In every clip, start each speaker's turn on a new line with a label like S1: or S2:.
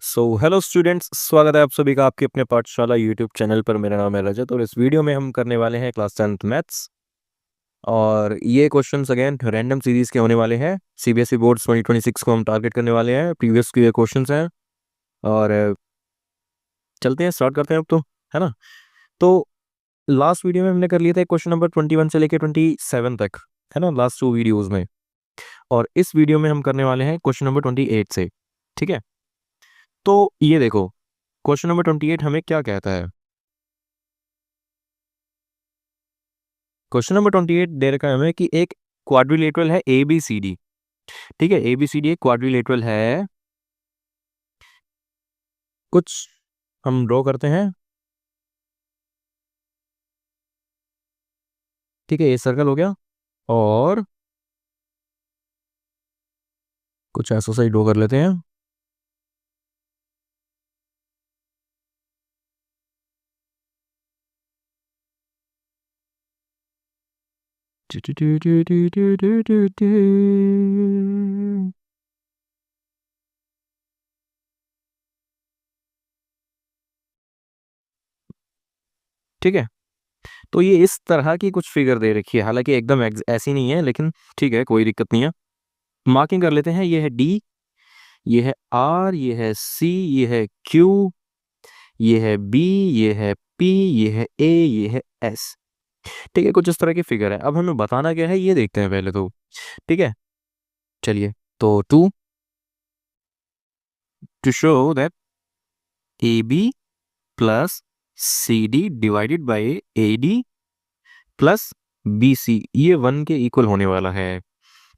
S1: Hello students, स्वागत है आप सभी का आपके अपने पाठशाला यूट्यूब चैनल पर। मेरा नाम है रजत और इस वीडियो में हम करने वाले हैं क्लास 10th मैथ्स। और ये क्वेश्चंस अगेन रैंडम सीरीज के होने वाले हैं। सीबीएसई बोर्ड्स 2026 को हम टारगेट करने वाले हैं। प्रीवियस के क्वेश्चंस हैं और चलते हैं, स्टार्ट करते हैं अब तो, है ना। तो लास्ट वीडियो में हमने कर लिया था क्वेश्चन नंबर 21 से लेकर 27 तक, है ना, लास्ट 2 वीडियोज़ में। और इस वीडियो में हम करने वाले हैं क्वेश्चन नंबर 28 से। ठीक है, तो ये देखो, क्वेश्चन नंबर 28 हमें क्या कहता है। क्वेश्चन नंबर 28 दे रखा है हमें कि एक क्वाड्रिलेटरल है ए बी सी डी। ठीक है, ए बी सी डी एक क्वाड्रिलेटरल है। कुछ हम ड्रॉ करते हैं। ठीक है, ये सर्कल हो गया और कुछ ऐसा सही ड्रॉ कर लेते हैं। ठीक है, तो ये इस तरह की कुछ फिगर दे रखी है, हालांकि एकदम ऐसी नहीं है, लेकिन ठीक है, कोई दिक्कत नहीं है। मार्किंग कर लेते हैं। ये है डी, ये है आर, ये है सी, ये है क्यू, ये है बी, ये है पी, ये है ए, ये है एस। ठीक है, कुछ इस तरह की फिगर है। अब हमें बताना क्या है ये देखते हैं पहले तो। ठीक है, चलिए। तो to show that A B plus C D divided by A D plus B C, ये 1 के इक्वल होने वाला है।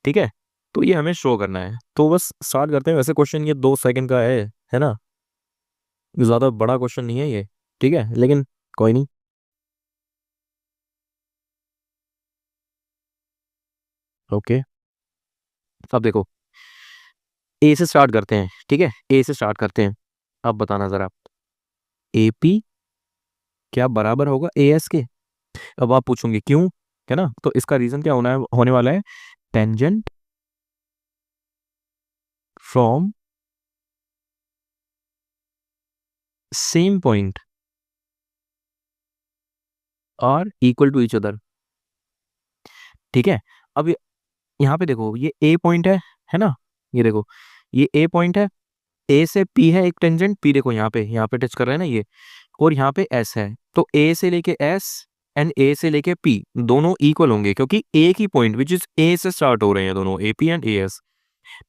S1: ठीक है, तो ये हमें शो करना है। तो बस स्टार्ट करते हैं। वैसे क्वेश्चन ये 2 सेकंड का है ना, ज़्यादा बड़ा क्वेश्चन नहीं है ये। ठीक है, लेकिन कोई नहीं। ओके, अब देखो, ए से स्टार्ट करते हैं। ठीक है, ए से स्टार्ट करते हैं। अब बताना ज़रा, ए पी क्या बराबर होगा ए एस के। अब आप पूछोगे क्यों, है ना, तो इसका रीजन क्या होने वाला है। Tangent from same point are equal to each other. ठीक है, अब यहाँ पे देखो, ये ए पॉइंट है ना। ये देखो, ये ए पॉइंट है। ए से पी है एक टेंजेंट, पी देखो यहाँ पे टच कर रहे हैं ना ये। और यहाँ पे एस है, तो ए से लेके एस एंड ए से लेके पी दोनों इक्वल होंगे, क्योंकि एक ही पॉइंट विच इज ए से स्टार्ट हो रहे हैं दोनों, A P and A S.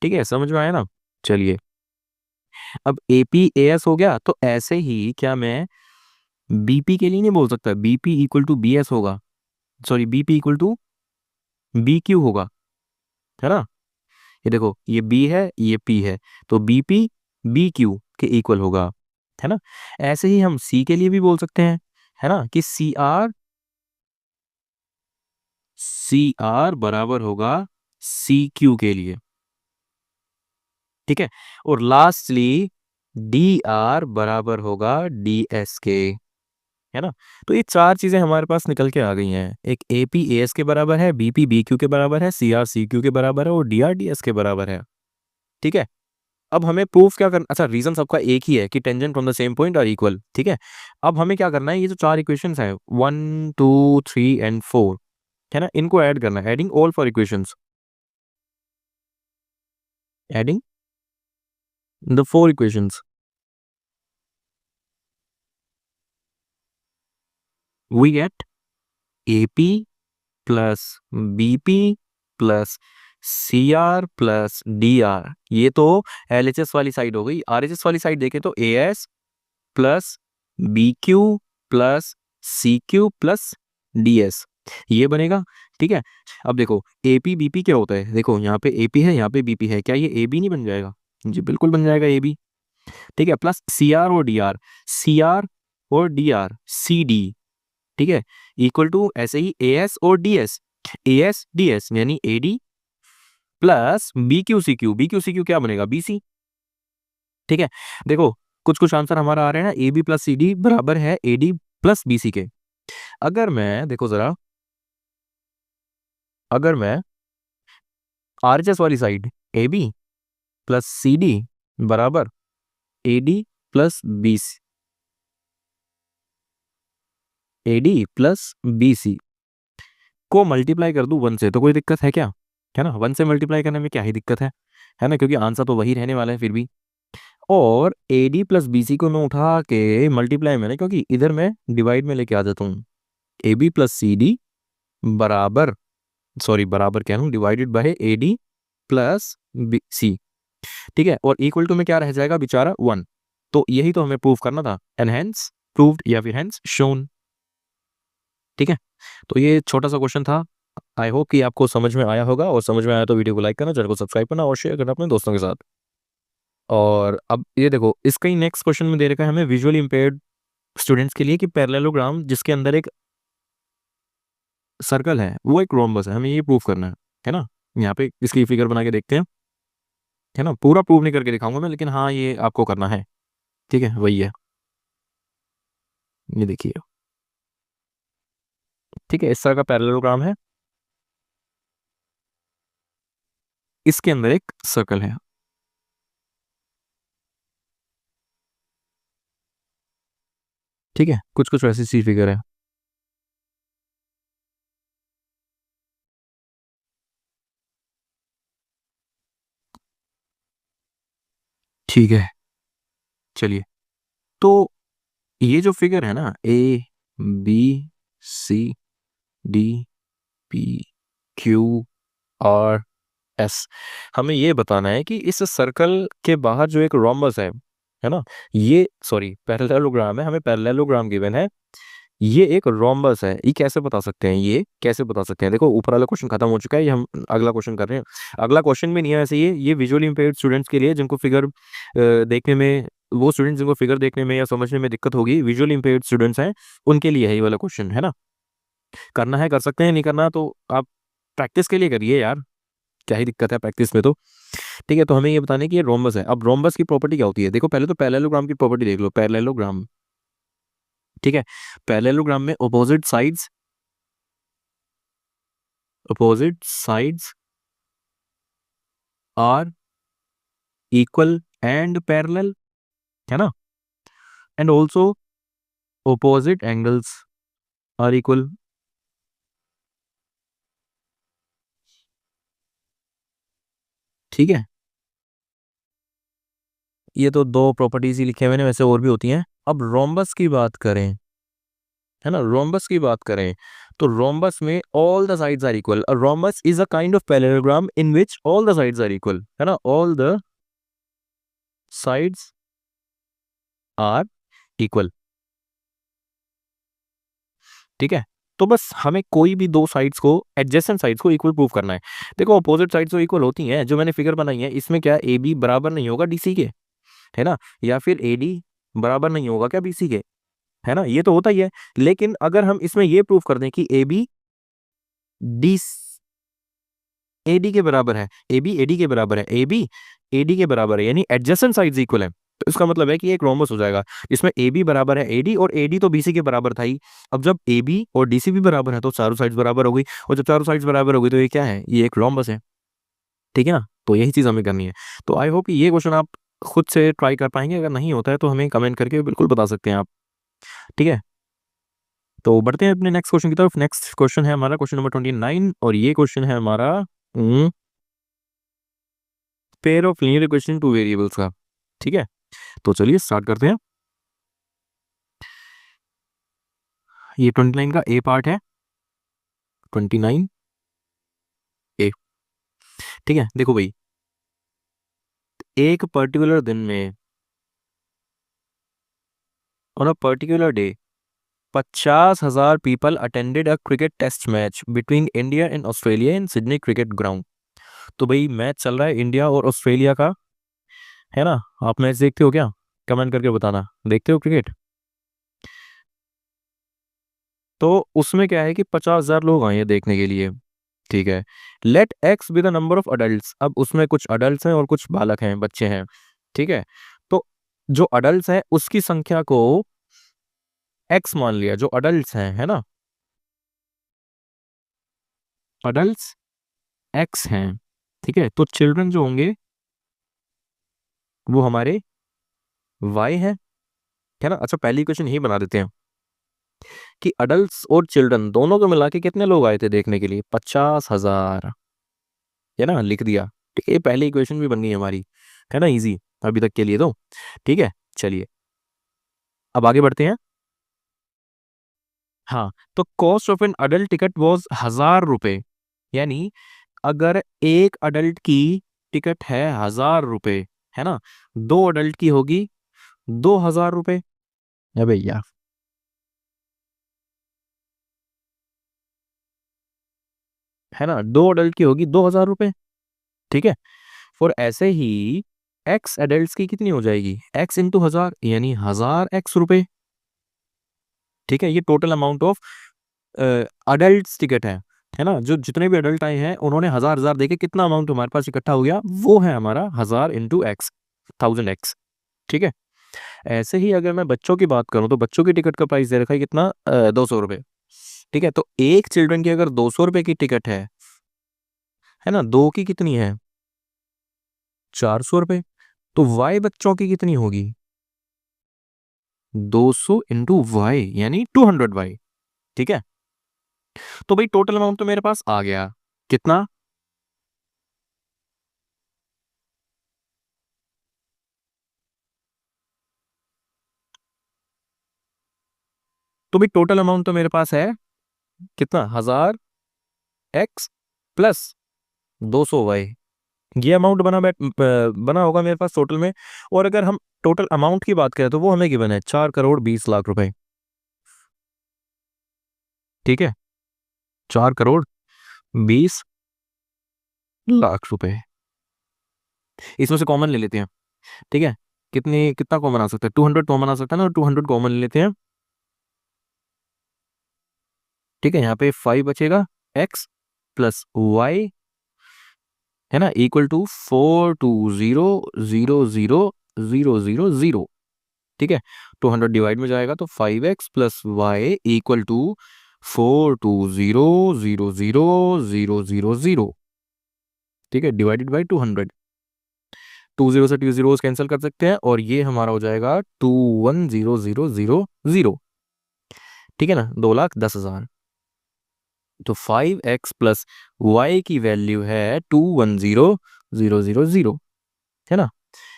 S1: ठीक है, समझ में आया ना। चलिए, अब ए पी ए एस हो गया, तो ऐसे ही क्या मैं बीपी के लिए नहीं बोल सकता BP equal to B S होगा, sorry BP equal to B Q होगा, है ना। ये देखो, ये बी है, ये पी है, तो बीपी बी क्यू के इक्वल होगा, है ना। ऐसे ही हम सी के लिए भी बोल सकते हैं, है ना, कि सी आर बराबर होगा सी क्यू के लिए। ठीक है, और लास्टली डी आर बराबर होगा डी एस के, है ना। तो ये 4 चीजें हमारे पास निकल के आ गई हैं। एक ए पी ए एस के बराबर है, बी पी बी क्यू के बराबर है, सी आर सी क्यू के बराबर है और डी आर डी एस के बराबर है। ठीक है, अब हमें प्रूफ क्या करना। अच्छा, रीजन सबका एक ही है कि tangent from the same point are equal. ठीक है, अब हमें क्या करना है, ये जो 4 इक्वेशंस हैं 1 2 3 एंड 4, है ना, इनको ऐड करना है। Adding all 4 equations, adding the 4 equations, we get A P plus B P plus C R plus D R. ये तो एल एच एस वाली साइड हो गई। आर एच एस वाली साइड देखें तो A S plus B Q plus C Q plus D S, ये बनेगा। ठीक है, अब देखो ए पी बी पी क्या होता है। देखो, यहाँ पे ए पी है, यहाँ पे बी पी है, क्या ये ए बी नहीं बन जाएगा। जी बिल्कुल बन जाएगा ए बी। ठीक है, प्लस सी आर और डी आर, सी आर और डी आर सी डी। ठीक है, इक्वल टू ऐसे ही ए एस और D S, A S D S यानी A D plus B Q C Q, B Q C Q क्या बनेगा बी सी। ठीक है, देखो, कुछ कुछ आंसर हमारा आ रहे हैं ना, A B plus C D बराबर है A D plus B C के। अगर मैं देखो जरा, अगर मैं आर एच एस वाली side A B plus C D बराबर AD plus BC, AD plus BC को मल्टीप्लाई कर दूं 1 से, तो कोई दिक्कत है क्या? है ना, 1 से मल्टीप्लाई करने में क्या ही दिक्कत है ना, क्योंकि आंसर तो वही रहने वाला है फिर भी। और AD प्लस BC को मैं उठा के मल्टीप्लाई में, क्योंकि इधर मैं डिवाइड में लेके आ जाता हूँ, AB प्लस CD बराबर, सॉरी बराबर कह रहा हूँ, divided by AD plus BC, ठीक है, और इक्वल टू में क्या रह जाएगा बेचारा 1। तो यही तो हमें प्रूव करना था, एंड हेंस प्रूव्ड या फिर हेंस शोन, ठीक है। तो ये छोटा सा क्वेश्चन था, आई होप कि आपको समझ में आया होगा, और समझ में आया तो वीडियो को लाइक करना, चैनल को सब्सक्राइब करना और शेयर करना अपने दोस्तों के साथ। और अब ये देखो, इसका ही नेक्स्ट क्वेश्चन में दे रखा है हमें विजुअली इंपेयर्ड स्टूडेंट्स के लिए कि पैरेललोग्राम जिसके अंदर एक सर्कल है वो एक रोम्बस है, हमें ये प्रूव करना है ना। यहाँ पे इसकी फिगर बना के देखते हैं, है ना, पूरा प्रूव नहीं करके दिखाऊंगा मैं, लेकिन हाँ ये आपको करना है, ठीक है, वही है, ये देखिए, ठीक है, इस तरह का पैरेललोग्राम है, इसके अंदर एक सर्कल है, ठीक है, कुछ कुछ वैसी सी फिगर है, ठीक है। चलिए, तो ये जो फिगर है ना, ABCDPQRS, हमें ये बताना है कि इस सर्कल के बाहर जो एक रोम्बस है ना, ये सॉरी पैरेललोग्राम है, हमें पैरेललोग्राम गिवन है, ये एक रोम्बस है, ये कैसे बता सकते हैं, ये कैसे बता सकते हैं? देखो ऊपर वाला क्वेश्चन खत्म हो चुका है, ये हम अगला क्वेश्चन कर रहे हैं। अगला क्वेश्चन भी नहीं है ऐसे, ये विजुअली इंपेयर्ड स्टूडेंट्स के लिए जिनको फिगर देखने में, वो स्टूडेंट्स जिनको फिगर देखने में या समझने में दिक्कत होगी, विजुअली इंपेयर्ड स्टूडेंट्स हैं, उनके लिए है ये वाला क्वेश्चन, है ना। करना है कर सकते हैं, नहीं करना तो आप प्रैक्टिस के लिए करिए यार, क्या ही दिक्कत है प्रैक्टिस में तो, ठीक है। तो हमें ये बताने कि ये रोम्बस है। अब रोम्बस की प्रॉपर्टी क्या होती है, देखो पहले तो पैरेललोग्राम की प्रॉपर्टी देख लो, पैरेललोग्राम, ठीक है, पैरेललोग्राम में opposite sides are equal and parallel, है ना, and also opposite angles are equal, ठीक है। ये तो दो प्रॉपर्टीज ही लिखे हुए हैं, वैसे और भी होती हैं। अब रोम्बस की बात करें, है ना, रोम्बस की बात करें, तो रोम्बस में all the sides are equal, rhombus is a kind of parallelogram in which all the sides are equal, है ना, all the sides are equal, ठीक है। तो बस हमें कोई भी दो साइड्स को, एडजेसेंट साइड्स को इक्वल प्रूव करना है। देखो अपोजिट साइड्स तो इक्वल होती हैं, जो मैंने फिगर बनाई है इसमें क्या ए बी बराबर नहीं होगा डीसी के, है ना, या फिर एडी बराबर नहीं होगा क्या बीसी के, है ना, ये तो होता ही है। लेकिन अगर हम इसमें ये प्रूफ कर दें कि ए बी डी एडी के बराबर है, ए बी एडी के बराबर है, ए बी एडी के बराबर है, यानी एडजेसेंट साइड्स इक्वल है, तो इसका मतलब है कि ये एक रोम्बस हो जाएगा। इसमें ए बी बराबर है एडी, और एडी तो बीसी के बराबर था ही। अब जब ए बी और डीसी भी बराबर है तो चारों साइड्स बराबर हो गई, और जब चारों साइड्स बराबर हो गई तो ये क्या है, ये एक रोम्बस है, ठीक है ना। तो यही चीज हमें करनी है। तो आई होप ये क्वेश्चन आप खुद से ट्राई कर पाएंगे, अगर नहीं होता है तो हमें कमेंट करके बिल्कुल बता सकते हैं आप, ठीक है। तो बढ़ते हैं अपने नेक्स्ट क्वेश्चन की तरफ। नेक्स्ट क्वेश्चन है हमारा क्वेश्चन नंबर 29, और ये क्वेश्चन है हमारा pair of linear equation two variables का, ठीक है। तो चलिए स्टार्ट करते हैं। ये 29 का ए पार्ट है, 29 ए, ठीक है। देखो भाई, एक पर्टिकुलर दिन में, on a particular day, 50,000 people attended a cricket test match between India and Australia in Sydney cricket ground. तो भाई मैच चल रहा है इंडिया और ऑस्ट्रेलिया का, है ना। आप मैच देखते हो क्या? कमेंट करके बताना, देखते हो क्रिकेट? तो उसमें क्या है कि 50,000 लोग आए हैं देखने के लिए, ठीक है। Let X be the number of adult, अब उसमें कुछ अडल्ट हैं और कुछ बालक हैं, बच्चे हैं, ठीक है। तो जो अडल्ट हैं उसकी संख्या को एक्स मान लिया, जो अडल्ट हैं, है ना, अडल्ट एक्स हैं, ठीक है। तो चिल्ड्रन जो होंगे वो हमारे वाई है ना। अच्छा पहली क्वेश्चन यही बना देते हैं कि अडल्ट और चिल्ड्रन दोनों को मिला के कितने लोग आए थे देखने के लिए, 50,000, है ना, लिख दिया। ठीक है, ये पहली इक्वेशन भी बन गई हमारी, है ना, इजी अभी तक के लिए तो। ठीक है, चलिए अब आगे बढ़ते हैं। हाँ, तो cost of an adult ticket was 1,000 रुपए, यानी अगर एक अडल्ट की टिकट है 1,000 रुपए, है ना, दो अडल्ट की होगी 2,000 रुपए। है भैया, है ना, दो अडल्ट की होगी 2,000 रुपए। ठीक है, और ऐसे ही एक्स एडल्ट की कितनी हो जाएगी, एक्स इंटू 1,000 यानी 1,000 एक्स रुपए। ठीक है, ये total amount of adult ticket है ना, जो जितने भी अडल्ट आए हैं उन्होंने 1,000 देके कितना अमाउंट हमारे पास इकट्ठा हो गया, वो है हमारा 1,000 इंटू एक्स, 1,000 एक्स। ठीक है, ऐसे ही अगर मैं बच्चों की बात करूं तो बच्चों की टिकट का प्राइस दे रखा है कितना, 200 रुपये। ठीक है, तो एक चिल्ड्रन की अगर 200 रुपये की टिकट है ना, दो की कितनी है, 400 रुपये। तो वाई बच्चों की कितनी होगी, 200 इंटू वाई यानी 200 वाई। ठीक है, तो भाई टोटल अमाउंट तो मेरे पास आ गया, कितना, तो भाई टोटल अमाउंट तो मेरे पास है कितना, 1,000 एक्स प्लस 200 वाई। ये अमाउंट बना होगा मेरे पास टोटल में। और अगर हम टोटल अमाउंट की बात करें तो वो हमें गिवन है 4,20,00,000 रुपए। ठीक है, 4,20,00,000 रुपए, इसमें से कॉमन ले लेते हैं। ठीक है, कितना कॉमन आ सकता है, 200 कॉमन आ सकता है ना, 200 कॉमन ले लेते हैं। ठीक है, यहाँ पे 5 बचेगा, एक्स प्लस वाई, है ना, इक्वल टू 420,000,000। ठीक है, 200 डिवाइड में जाएगा तो 5x+y इक्वल टू 420,000,000। ठीक है, डिवाइडेड बाई 200, 20 से 20 कैंसिल कर सकते हैं और ये हमारा हो जाएगा 21,000,000। ठीक है ना, 2,10,000। तो 5x+y की वैल्यू है 21,000,000, है ना।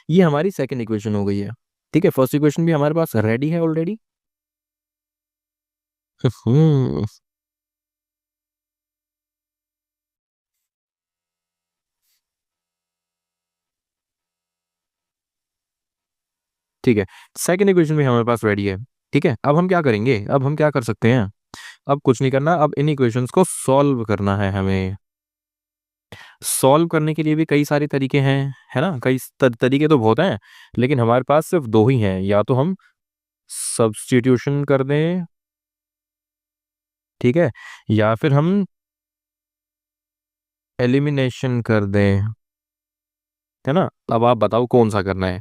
S1: ये हमारी सेकेंड इक्वेशन हो गई है। ठीक है, फर्स्ट इक्वेशन भी हमारे पास रेडी है ऑलरेडी। हम्म ठीक है, सेकेंड इक्वेशन भी हमारे पास रेडी है। ठीक है, अब हम क्या करेंगे, अब हम क्या कर सकते हैं, अब कुछ नहीं करना, अब इन इक्वेशंस को सॉल्व करना है हमें। सॉल्व करने के लिए भी कई सारे तरीके हैं, है ना, कई तरीके तो बहुत हैं, लेकिन हमारे पास सिर्फ दो ही हैं, या तो हम सब्स्टिट्यूशन कर दें, ठीक है, या फिर हम एलिमिनेशन कर दें, है ना। अब आप बताओ कौन सा करना है।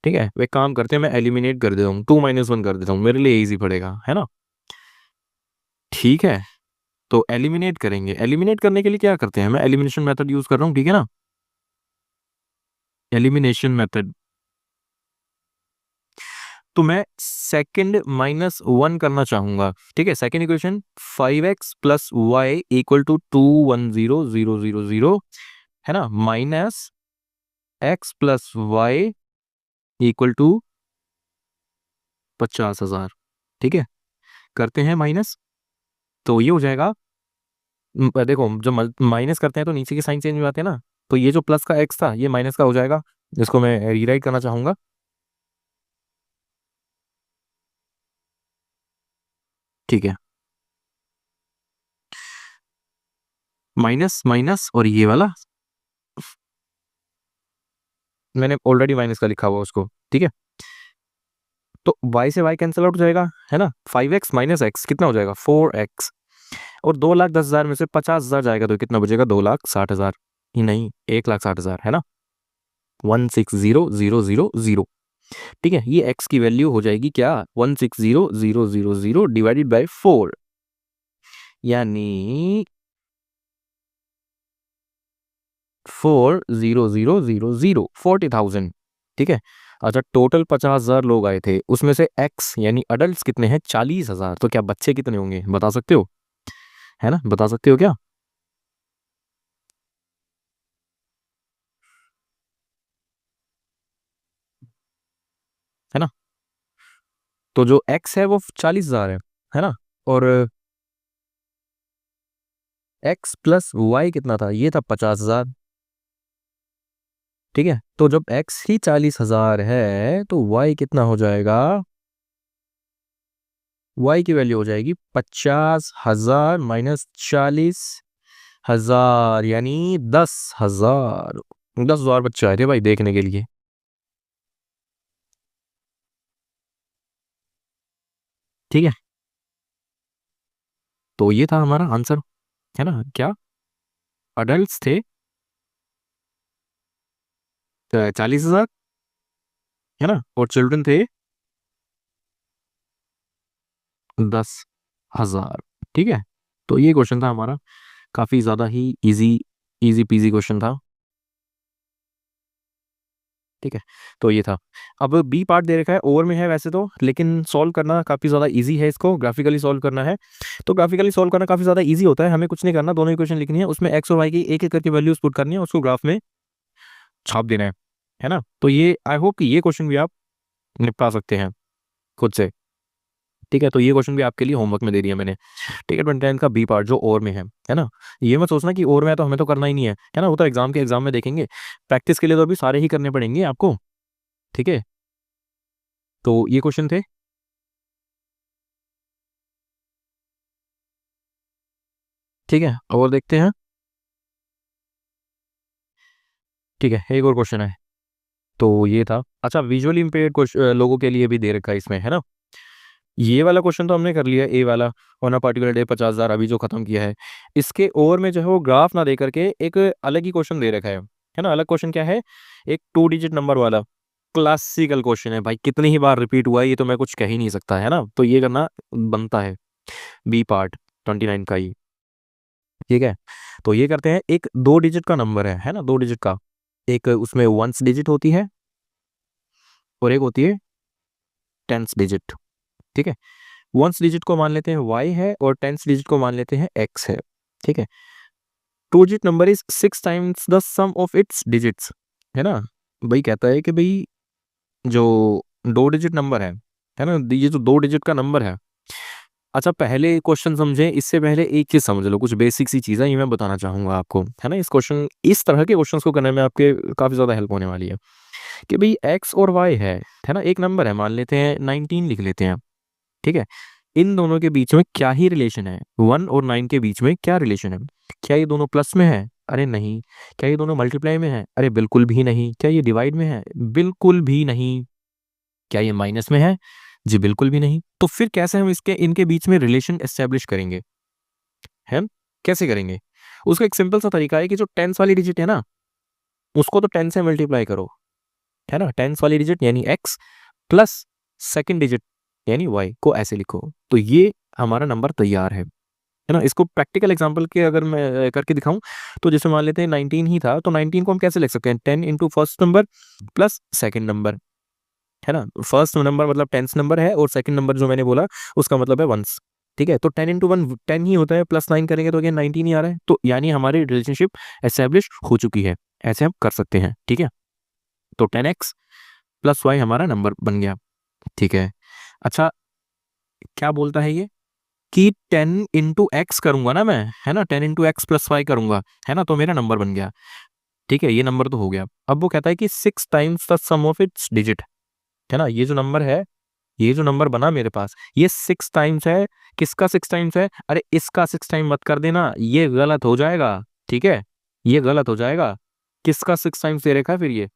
S1: ठीक है, वे काम करते हैं, मैं एलिमिनेट कर देता हूँ, 2 - 1 कर देता हूँ, मेरे लिए इजी पड़ेगा, है ना। ठीक है, तो एलिमिनेट करेंगे, एलिमिनेट करने के लिए क्या करते हैं, मैं एलिमिनेशन मेथड यूज कर रहा हूँ, ठीक है ना, एलिमिनेशन मेथड। तो मैं सेकंड -1 करना चाहूंगा। ठीक है, second equation 5x+y equal to 210,000, है ना, -x+y इक्वल टू 50,000। ठीक है, करते हैं माइनस, तो ये हो जाएगा, देखो जब माइनस करते हैं तो नीचे की साइन चेंज हो जाती है ना, तो ये जो प्लस का एक्स था ये माइनस का हो जाएगा, जिसको मैं रीराइट करना चाहूंगा। ठीक है, माइनस माइनस और ये वाला मैंने ऑलरेडी माइनस का लिखा हुआ उसको। ठीक है, तो y से y कैंसिल आउट हो जाएगा, है ना, 5x माइनस एक्स कितना हो जाएगा, 4x। और 2,10,000 में से 50,000 जाएगा तो कितना बचेगा, 2,60,000 ही नहीं, 1,60,000, है ना, 160,000। ठीक है, ये x की वैल्यू हो जाएगी क्या, 160,000 डिवाइडेड बाई 4, यानी 4,000,000, 40,000। ठीक है, अच्छा, टोटल 50,000 लोग आए थे, उसमें से एक्स यानी अडल्ट कितने हैं? 40,000। तो क्या बच्चे कितने होंगे, बता सकते हो? है ना, बता सकते हो क्या? है ना, तो जो एक्स है वो 40,000 है ना, और एक्स प्लस वाई कितना था? ये था 50,000। ठीक है, तो जब एक्स ही 40,000 है तो वाई कितना हो जाएगा? वाई की वैल्यू हो जाएगी 50,000 माइनस 40,000, यानी 10,000। 10,000 बच्चे आए थे भाई देखने के लिए। ठीक है, तो ये था हमारा आंसर, है ना। क्या अडल्ट थे 40,000, है ना, और चिल्ड्रन थे 10,000। ठीक है, तो ये क्वेश्चन था हमारा, काफी ज्यादा ही इजी, इजी पीजी क्वेश्चन था। ठीक है, तो ये था। अब बी पार्ट दे रखा है, ओवर में है वैसे तो, लेकिन सॉल्व करना काफ़ी ज़्यादा इजी है, इसको ग्राफिकली सॉल्व करना है। तो ग्राफिकली सॉल्व करना काफ़ी ज़्यादा इजी होता है, हमें कुछ नहीं करना, दोनों इक्वेशन लिखनी है, उसमें एक्स और वाई की एक एक करके वैल्यूज पुट करनी है, उसको ग्राफ में छाप देना है ना। तो ये आई होप कि ये क्वेश्चन भी आप निपटा सकते हैं खुद से। ठीक है, तो ये क्वेश्चन भी आपके लिए होमवर्क में दे दिया मैंने। टिकट 29 का बी पार्ट जो और में है ना। ये मत सोचना कि और में है तो हमें तो करना ही नहीं है ना, वो तो एग्जाम के एग्जाम में देखेंगे। प्रैक्टिस के लिए तो अभी सारे ही करने पड़ेंगे आपको। ठीक है, तो ये क्वेश्चन थे। ठीक है, और देखते हैं। ठीक है, एक और क्वेश्चन है, तो ये था। अच्छा, विजुअली इम्पेयर्ड लोगों के लिए भी दे रखा है इसमें, है ना। ये वाला क्वेश्चन तो हमने कर लिया, ए वाला, ऑन अ पर्टिकुलर डे 50,000 अभी जो खत्म किया है। इसके ओवर में जो है वो ग्राफ ना दे करके एक अलग ही क्वेश्चन दे रखा है ना। अलग क्वेश्चन क्या है? एक 2 डिजिट नंबर वाला क्लासिकल क्वेश्चन है भाई, कितनी ही बार रिपीट हुआ है ये तो मैं कुछ कह ही नहीं सकता, है ना। तो ये करना बनता है, बी पार्ट 29 का ही। ठीक है, तो ये करते हैं। एक 2 डिजिट का नंबर है ना, 2 डिजिट का। एक उसमें वंस डिजिट होती है और एक होती है टेंस डिजिट। ठीक है, वंस डिजिट को मान लेते हैं वाई है और टेंस डिजिट को मान लेते हैं एक्स है। ठीक है, 2 digit number is 6 times the sum of its digits, है ना। भाई कहता है कि भाई जो 2 डिजिट नंबर है ना, ये जो 2 डिजिट का नंबर है। अच्छा, पहले क्वेश्चन समझे इससे पहले एक चीज समझ लो, कुछ बेसिक सी चीज़ है ये मैं बताना चाहूंगा आपको, है ना। इस तरह के क्वेश्चंस को करने में आपके काफी ज्यादा हेल्प होने वाली है। कि भाई एक्स और वाई है ना, एक नंबर है, मान लेते हैं 19 लिख लेते हैं। ठीक है, इन दोनों के बीच में क्या ही रिलेशन है? 1 और 9 के बीच में क्या रिलेशन है? क्या ये दोनों प्लस में है? अरे नहीं। क्या ये दोनों मल्टीप्लाई में है? अरे बिल्कुल भी नहीं। क्या ये डिवाइड में है? बिल्कुल भी नहीं। क्या ये माइनस में है? जी बिल्कुल भी नहीं। तो फिर कैसे हम इसके इनके बीच में रिलेशन एस्टेब्लिश करेंगे? हम कैसे करेंगे? उसका एक सिंपल सा तरीका है कि जो टेंस वाली डिजिट है ना, उसको तो 10 से मल्टीप्लाई करो, है ना। टेंस वाली डिजिट यानी एक्स प्लस सेकंड डिजिट यानी वाई को ऐसे लिखो, तो ये हमारा नंबर तैयार है ना। इसको प्रैक्टिकल एग्जांपल के अगर मैं करके दिखाऊं, तो जैसे मान लेते हैं 19 ही था, तो 19 को हम कैसे लिख सकते हैं? 10 into first number plus second number, है ना। फर्स्ट नंबर मतलब टेंस नंबर है, और सेकंड नंबर जो मैंने बोला उसका मतलब है वंस। ठीक है, तो 10 इंटू 1 10 ही होता है, प्लस 9 करेंगे तो अगेन 19 ही आ रहा है, तो यानी हमारी रिलेशनशिप एस्टेब्लिश हो चुकी है। ऐसे हम कर सकते हैं। ठीक है, तो 10x प्लस वाई हमारा नंबर बन गया। ठीक है, अच्छा, क्या बोलता है ये कि 10 इंटू एक्स करूंगा ना मैं, है ना, 10 इंटू एक्स प्लस वाई करूंगा, है ना, तो मेरा नंबर बन गया। ठीक है, ये नंबर तो हो गया। अब वो कहता है कि 6 times the sum of its digit, है ना। ये जो नंबर है, ये जो नंबर बना मेरे पास, ये 6 टाइम्स है। किसका 6 टाइम्स है? अरे इसका 6 टाइम मत कर देना, ये गलत हो जाएगा। ठीक है, ये गलत हो जाएगा। किसका 6 टाइम्स दे रखा है फिर?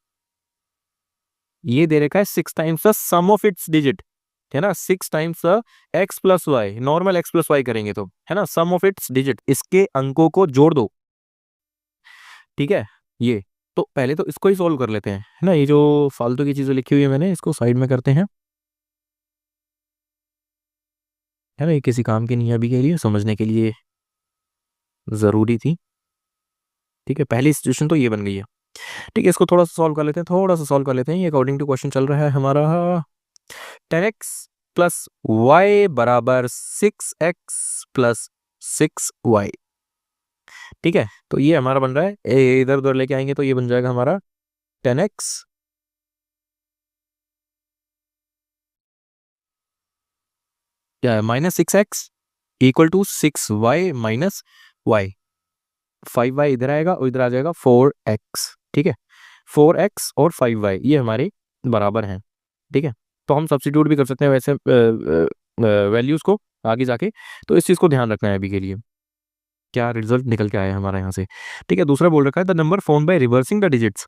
S1: ये दे रखा है 6 times the sum of its digit, है ना। 6 times X plus Y, normal X plus Y करेंगे तो, है ना, सम ऑफ इट्स डिजिट, इसके अंकों को जोड़ दो। ठीक है, ये तो पहले तो इसको ही सोल्व कर लेते हैं, है ना। ये जो फालतू की चीजें लिखी हुई है मैंने, इसको साइड में करते हैं, है ना। ये किसी काम की नहीं है, अभी के लिए समझने के लिए जरूरी थी। ठीक है, पहली सिचुएशन तो ये बन गई है। ठीक है, इसको थोड़ा सा सॉल्व कर लेते हैं, थोड़ा सा सॉल्व कर लेते हैं। ये अकॉर्डिंग टू क्वेश्चन चल रहा है हमारा 10x प्लस वाई बराबर 6x प्लस 6y। ठीक है, तो ये हमारा बन रहा है, इधर उधर लेके आएंगे तो ये बन जाएगा हमारा 10x क्या है minus 6x equal to 6y minus Y. 5y इधर आएगा और इधर आ जाएगा 4x। ठीक है, 4x और 5y ये हमारे बराबर हैं। ठीक है, तो हम सब्स्टिट्यूट भी कर सकते हैं वैसे वैल्यूज को आगे जाके, तो इस चीज को ध्यान रखना है अभी के लिए। क्या रिजल्ट निकल के आया हमारा यहाँ से। ठीक है, दूसरा बोल रखा है the number found by reversing the digits,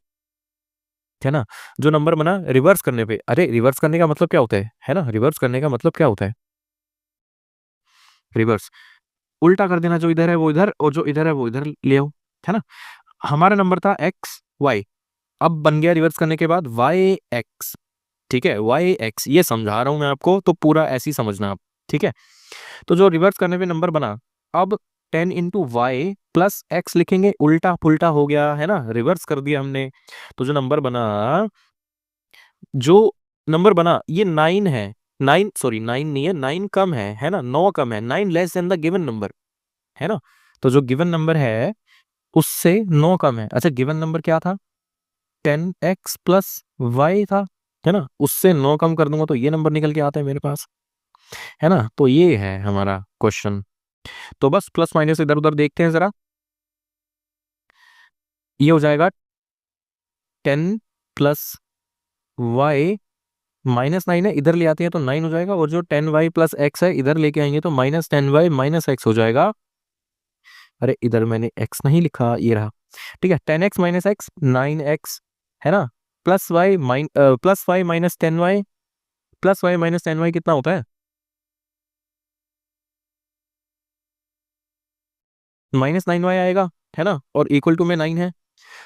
S1: है ना, जो नंबर बना रिवर्स करने पे। अरे रिवर्स करने का मतलब क्या होता है ना, रिवर्स करने का मतलब क्या होता है, रिवर्स उल्टा कर देना, जो इधर है वो इधर और जो इधर है वो इधर ले आओ, है ना। हमारा नंबर था एक्स वाई, अब बन गया रिवर्स करने के बाद वाई एक्स। ठीक है, वाई एक्स, ये समझा रहा हूं मैं आपको, तो पूरा ऐसे ही समझना आप। ठीक है, तो जो रिवर्स करने पे नंबर बना, अब 10 इंटू वाई प्लस एक्स लिखेंगे, उल्टा पुल्टा हो गया है ना, रिवर्स कर दिया हमने। तो जो नंबर बना, जो नंबर बना ये 9 है, 9 सॉरी 9 नहीं है, 9 कम है ना, 9 कम है, 9 less than the given number, है ना। तो जो गिवन नंबर है उससे 9 कम है। अच्छा, गिवन नंबर क्या था, 10x प्लस वाई था, है ना, उससे 9 कम कर दूंगा तो ये नंबर निकल के आता है मेरे पास, है ना। तो ये है हमारा क्वेश्चन। तो बस प्लस माइनस इधर उधर देखते हैं जरा, ये हो जाएगा 10 प्लस वाई माइनस 9 है, इधर ले आते हैं तो 9 हो जाएगा, और जो 10y प्लस एक्स है इधर लेके आएंगे तो माइनस 10y माइनस एक्स हो जाएगा। अरे इधर मैंने x नहीं लिखा, ये रहा। ठीक है, 10x माइनस एक्स 9x, है ना, plus Y plus Y minus 10y, plus Y minus 10y कितना होता है, माइनस 9y आएगा, है ना, और इक्वल टू में 9 है।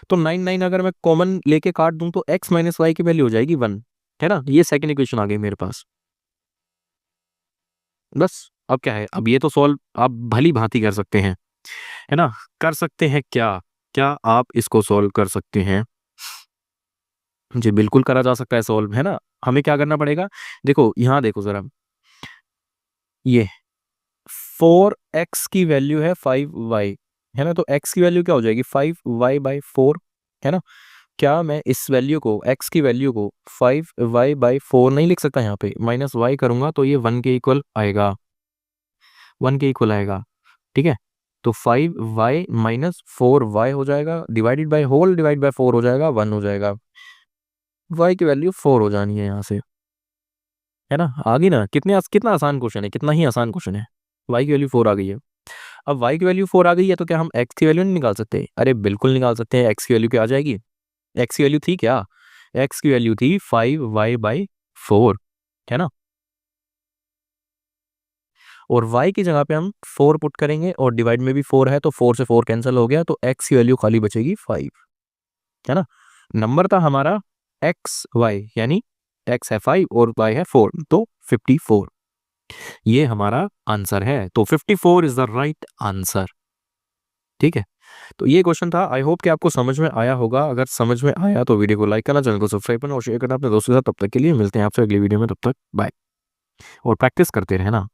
S1: तो 9 अगर मैं कॉमन लेके काट दूं तो x माइनस वाई की वैल्यू हो जाएगी 1, है ना। ये सेकंड इक्वेशन आ गई मेरे पास। बस अब क्या है, अब ये तो सॉल्व आप भली भांति कर सकते हैं, है ना। कर सकते हैं क्या, क्या आप इसको सॉल्व कर सकते हैं, जी बिल्कुल करा जा सकता है सॉल्व, है ना। हमें क्या करना पड़ेगा, देखो यहाँ देखो जरा, ये 4x की वैल्यू है 5y, है ना, तो x की वैल्यू क्या हो जाएगी 5y/4, है ना। क्या मैं इस वैल्यू को, x की वैल्यू को 5y/4 नहीं लिख सकता, यहाँ पे माइनस y करूंगा तो ये 1 के इक्वल आएगा, 1 के इक्वल आएगा। ठीक है, तो 5y माइनस 4y हो जाएगा, divided by whole divide by 4 हो जाएगा, 1 हो जाएगा। y की वैल्यू 4 हो जानी है यहाँ से, है ना। आ गई ना, कितना आसान क्वेश्चन है, कितना ही आसान क्वेश्चन है। y की वैल्यू 4 आ गई है। अब y की वैल्यू 4 आ गई है तो क्या हम x की वैल्यू नहीं निकाल सकते, अरे बिल्कुल निकाल सकते हैं। x की वैल्यू क्या आ जाएगी, x की वैल्यू थी क्या, x की वैल्यू थी 5y/4, है ना, और y की जगह पे हम 4 पुट करेंगे और डिवाइड में भी 4 है तो 4 से 4 कैंसिल हो गया, तो x की वैल्यू खाली बचेगी 5, है ना। नंबर था हमारा एक्स वाई, यानी x है 5 और y है 4, तो 54 ये हमारा आंसर है। तो 54 इज द राइट आंसर। ठीक है, तो ये क्वेश्चन था। आई होप कि आपको समझ में आया होगा। अगर समझ में आया तो वीडियो को लाइक करना, चैनल को सब्सक्राइब करना और शेयर करना अपने दोस्तों के साथ। तब तक के लिए मिलते हैं आपसे अगली वीडियो में, तब तक बाय, और प्रैक्टिस करते रहना।